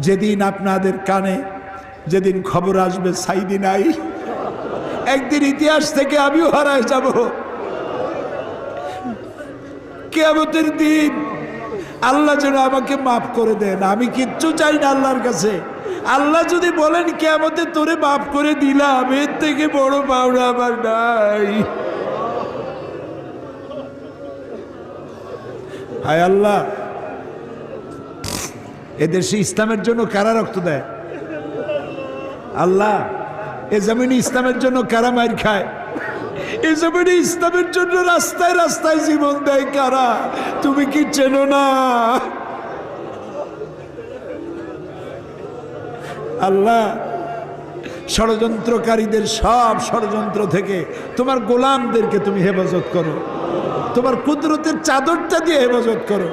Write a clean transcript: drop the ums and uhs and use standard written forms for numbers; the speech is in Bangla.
যেদিন আপনাদের কানে যেদিন খবর আসবে সাইদি নাই, একদিন ইতিহাস থেকে আমিও হারায় যাব। কিয়ামতের দিন আল্লাহ যেন আমাকে মাফ করে দেন। আমি কিচ্ছু চাই না আল্লাহর কাছে। আল্লাহ যদি বলেন কিয়ামতে তোরে মাফ করে দিলাম, এর থেকে বড় পাওনা আমার নাই। হায় আল্লাহ, এদেশে ইসলামের জন্য কারা রক্ত দেয়? আল্লাহ, এ জমিনে ইসলামের জন্য কারা মার খায়? এ জমিনে ইসলামের জন্য রাস্তায় রাস্তায় জীবন দেয় কারা? তুমি কি চেনো না? আল্লাহ, ষড়যন্ত্রকারীদের সব ষড়যন্ত্র থেকে তোমার গোলামদেরকে তুমি হেফাজত করো, তোমার কুদরতের চাদরটা দিয়ে হেফাজত করো।